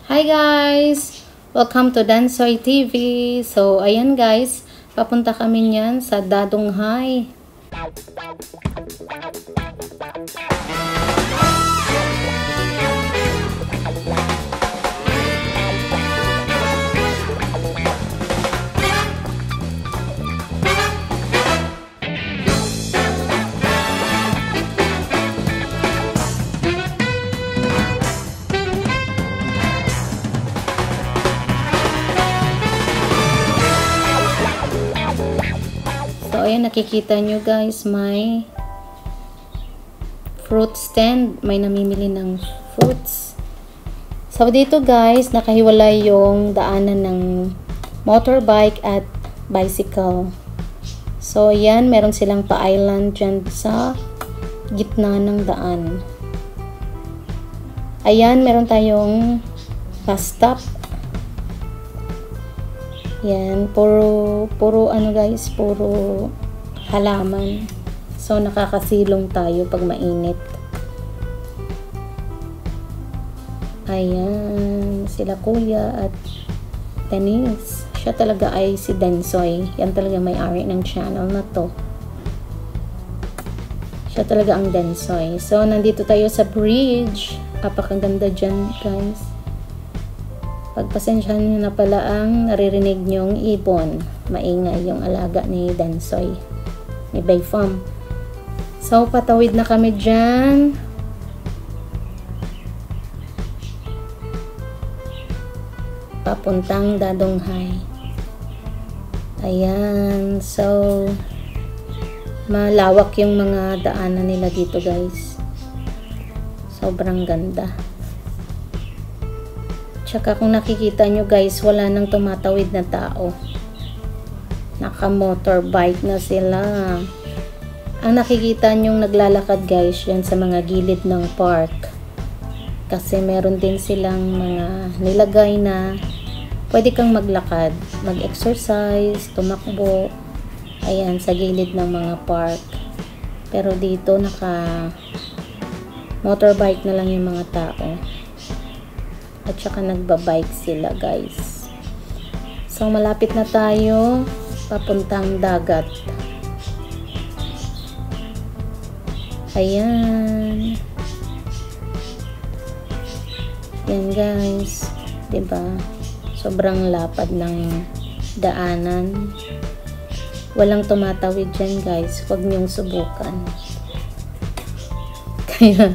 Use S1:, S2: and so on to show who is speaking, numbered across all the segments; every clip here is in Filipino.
S1: Hi guys! Welcome to Dansoy TV. So, ayan guys, papunta kami niyan sa Dadonghay. So, ayan, nakikita nyo guys, may fruit stand. May namimili ng fruits. So, dito guys, nakahiwalay yung daanan ng motorbike at bicycle. So, ayan, meron silang pa-island dyan sa gitna ng daan. Ayan, meron tayong bus stop. Yan, puro ano guys, puro halaman. So, nakakasilong tayo pag mainit. Ayan, sila kuya at Denise. Siya talaga ay si Dansoy. Yan talaga may-ari ng channel na to. Siya talaga ang Dansoy. So, nandito tayo sa bridge. Apakaganda dyan guys. Pagpasensyahan nyo na pala ang naririnig nyong ibon. Maingay yung alaga ni Dansoy, ni Bayfam. So, patawid na kami dyan. Papuntang Dadonghay. Ayan. So, malawak yung mga daanan nila dito guys. Sobrang ganda. Tsaka kung nakikita nyo guys, wala nang tumatawid na tao. Naka-motorbike na sila. Ang nakikita nyong naglalakad guys, yan sa mga gilid ng park. Kasi meron din silang mga nilagay na pwede kang maglakad, mag-exercise, tumakbo. Ayan, sa gilid ng mga park. Pero dito naka-motorbike na lang yung mga tao. At saka nagbabike sila guys. So malapit na tayo papuntang dagat. Ayan. Yan guys. Diba? Sobrang lapad ng daanan. Walang tumatawid dyan guys. Huwag niyong subukan. Kaya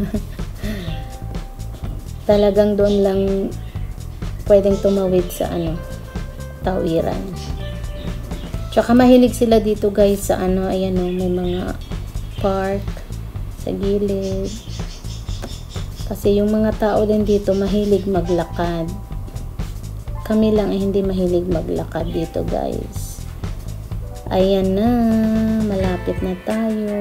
S1: talagang doon lang pwedeng tumawid sa tawiran. Tsaka mahilig sila dito guys sa ayan may mga park sa gilid. Kasi yung mga tao din dito mahilig maglakad. Kami lang ay hindi mahilig maglakad dito guys. Ayan na, malapit na tayo.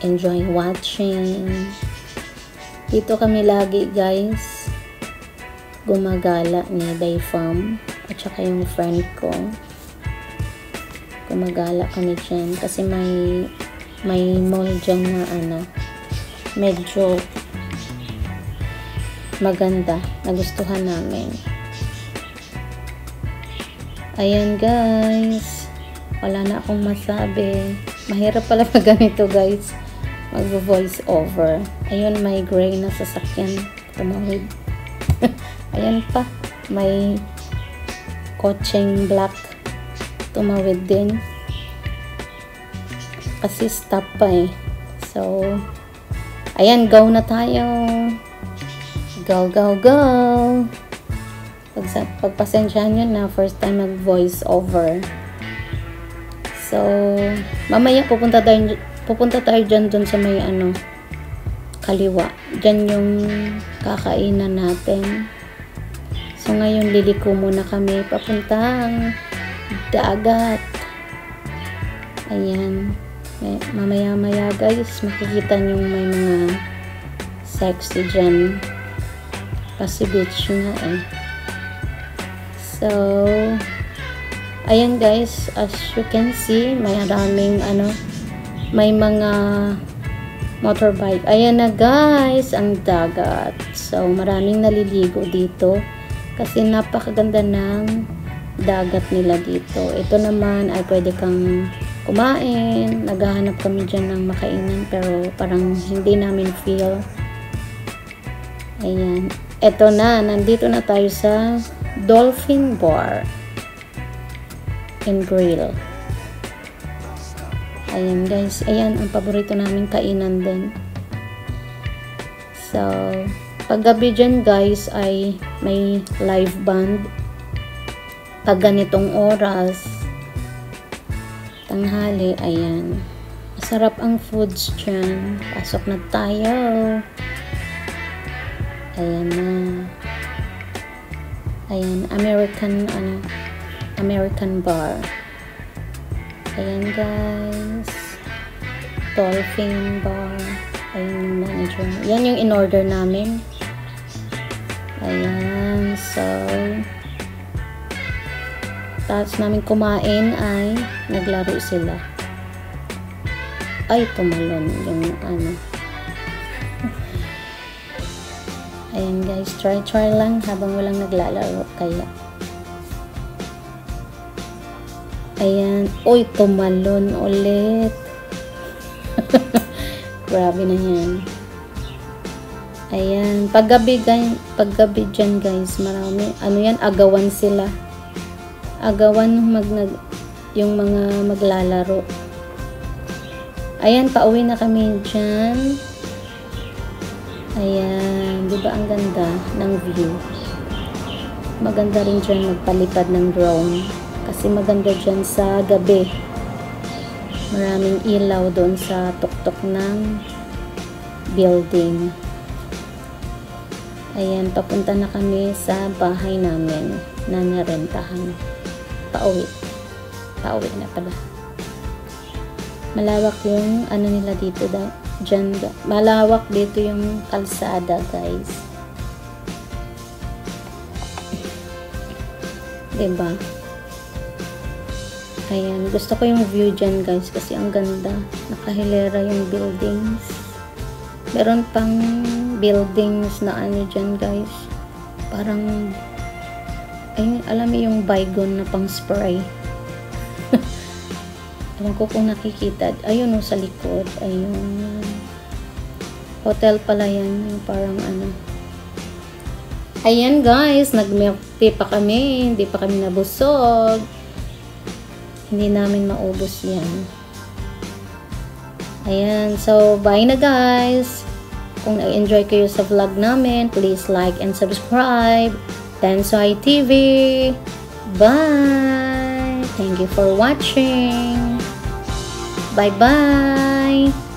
S1: Enjoy watching. Dito kami lagi guys gumagala ni Bayfam at saka yung friend ko. Gumagala kami dyan kasi may mall dyan na medyo maganda. Nagustuhan namin. Ayan guys. Wala na akong masabi. Mahirap pala pag ganito guys. Mag-voice over. Ayun, may gray na sasakyan. Tumawid. Ayan pa. May kotseng black. Tumawid din. Kasi stop pa eh. So, ayan, go na tayo. Go, go, go. Pagpasensyahan nyo na, first time mag-voice over. So, mamaya pupunta tayo dyan sa may kaliwa. Dyan yung kakainan natin. So, ngayon liliko muna kami papuntang dagat. Ayan. Mamaya-maya guys, makikita nyo may mga sexy dyan. Kasi beach nga eh. So, ayan guys, as you can see, may maraming may mga motorbike. Ayan na guys, ang dagat. So, maraming naliligo dito kasi napakaganda ng dagat nila dito. Ito naman ay pwede kang kumain. Naghahanap kami dyan ng makainan pero parang hindi namin feel. Ayan. Ito na, nandito na tayo sa Dolphin Bar and Grill. Ayan guys, ayan ang paborito namin kainan din. So, paggabi dyan guys ay may live band. Pag ganitong oras, tanghali, ayan. Masarap ang foods dyan. Pasok na tayo. Ayan na. Ayan, American bar. Ayan guys. Dolphin bar. Ayan yung manager. Yan yung in-order namin. Ayan. So, tapos namin kumain ay naglaro sila. Ay, tumalon yung ano. Ayan guys, try lang habang walang naglalaro kaya. Ayan, uy, tumalon ulit. Grabe na yan. Ayan, paggabi dyan guys, marami, ano yan, agawan sila. Agawan yung mga maglalaro. Ayan, pauwi na kami dyan. Ayan, di ba ang ganda ng view? Maganda rin dyan magpalipad ng drone. Kasi maganda dyan sa gabi. Maraming ilaw doon sa tuktok ng building. Ayan, papunta na kami sa bahay namin na narentahan. Pauwi na pala. Malawak yung ano nila dito dyan. Malawak dito yung kalsada guys. Diba? Ayan, gusto ko yung view dyan guys kasi ang ganda. Nakahilera yung buildings. Meron pang buildings na ano dyan guys. Parang ayun, alam mo yung bygone na pang spray. Alam ko kung nakikita. Ayun o, sa likod. Ayun. Hotel pala yan. Yung parang ano. Ayan guys, nag-milk tea pa kami. Hindi pa kami nabusog. Hindi namin maubos yan. Ayan. So, bye na guys. Kung nag-enjoy kayo sa vlog namin, please like and subscribe. Tansoy TV. Bye. Thank you for watching. Bye-bye.